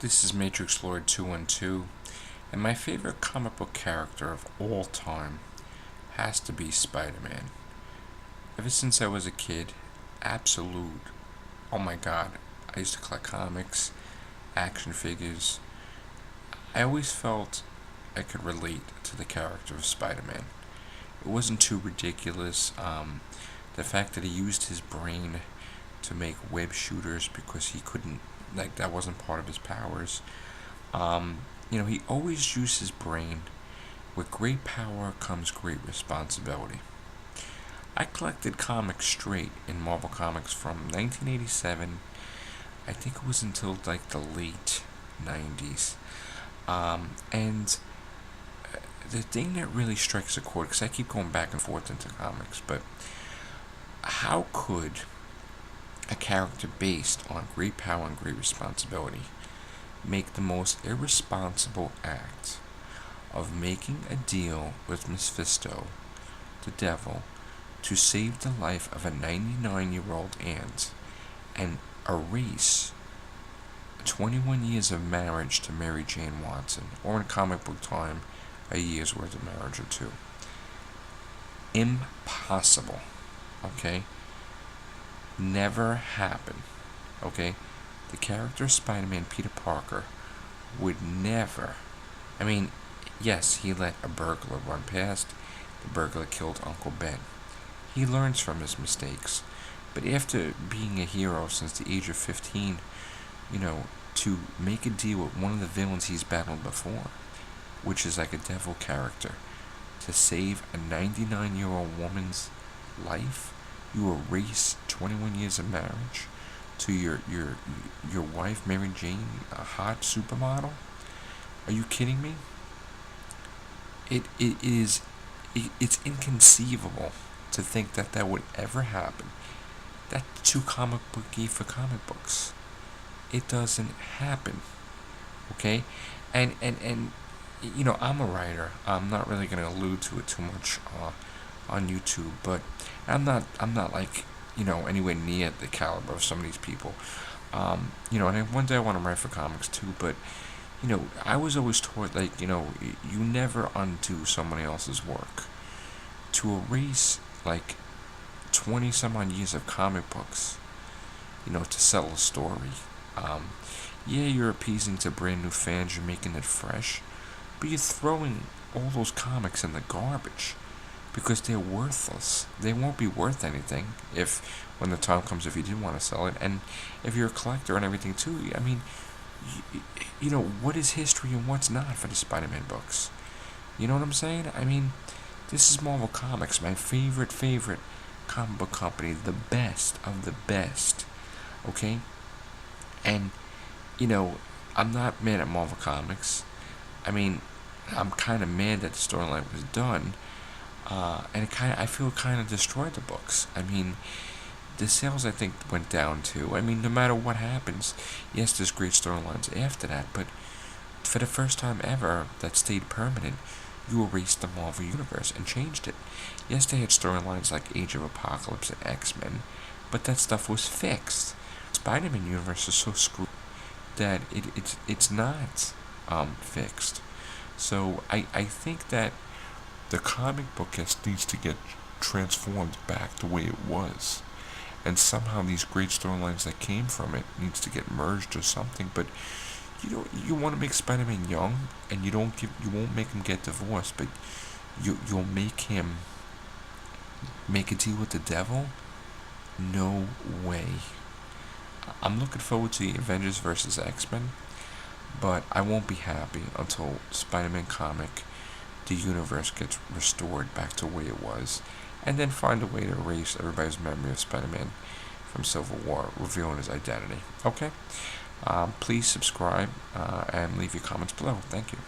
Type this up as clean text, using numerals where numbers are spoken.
This is Matrix Lord 212, and my favorite comic book character of all time has to be Spider-Man. Ever since I was a kid, absolute, oh my god, I used to collect comics, action figures. I always felt I could relate to the character of Spider-Man. It wasn't too ridiculous. The fact that he used his brain to make web shooters because he couldn't, like, that wasn't part of his powers. He always used his brain. With great power comes great responsibility. I collected comics straight in Marvel Comics from 1987. I think it was until like the late 90s. And the thing that really strikes a chord, because I keep going back and forth into comics, but how could a character based on great power and great responsibility make the most irresponsible act of making a deal with Mephisto, the devil, to save the life of a 99-year-old aunt and erase 21 years of marriage to Mary Jane Watson, or in comic book time, a year's worth of marriage or two? Impossible. Okay? Never happen. Okay? The character of Spider-Man Peter Parker would never. I mean, yes, he let a burglar run past. The burglar killed Uncle Ben. He learns from his mistakes. But after being a hero since the age of 15, to make a deal with one of the villains he's battled before, which is like a devil character, to save a 99-year-old woman's life, you erase 21 years of marriage to your wife, Mary Jane, a hot supermodel? Are you kidding me? It's inconceivable to think that would ever happen. That's too comic booky for comic books. It doesn't happen. Okay? And I'm a writer. I'm not really going to allude to it too much on YouTube, but I'm not like, anywhere near the caliber of some of these people. And one day I want to write for comics too, but, I was always taught, like, you never undo somebody else's work. To erase, like, 20 some odd years of comic books, to sell a story. Yeah, you're appeasing to brand new fans, you're making it fresh, but you're throwing all those comics in the garbage because they're worthless. They won't be worth anything when the time comes, if you do want to sell it. And if you're a collector and everything too, I mean, what is history and what's not for the Spider-Man books? You know what I'm saying? I mean, this is Marvel Comics, my favorite comic book company, the best of the best. Okay? And, I'm not mad at Marvel Comics. I mean, I'm kind of mad that the storyline was done. And I feel it kind of destroyed the books. I mean, the sales, I think, went down too. I mean, no matter what happens, yes, there's great storylines after that, but for the first time ever that stayed permanent, you erased the Marvel Universe and changed it. Yes, they had storylines like Age of Apocalypse and X-Men, but that stuff was fixed. Spider-Man universe is so screwed that it's not fixed. So I think that the comic book needs to get transformed back the way it was, and somehow these great storylines that came from it needs to get merged or something. But you want to make Spider-Man young, and you won't make him get divorced, but you'll make him make a deal with the devil? No way. I'm looking forward to the Avengers vs. X-Men, but I won't be happy until Spider-Man comic, the universe gets restored back to the way it was, and then find a way to erase everybody's memory of Spider-Man from Civil War, revealing his identity. Okay? Please subscribe and leave your comments below. Thank you.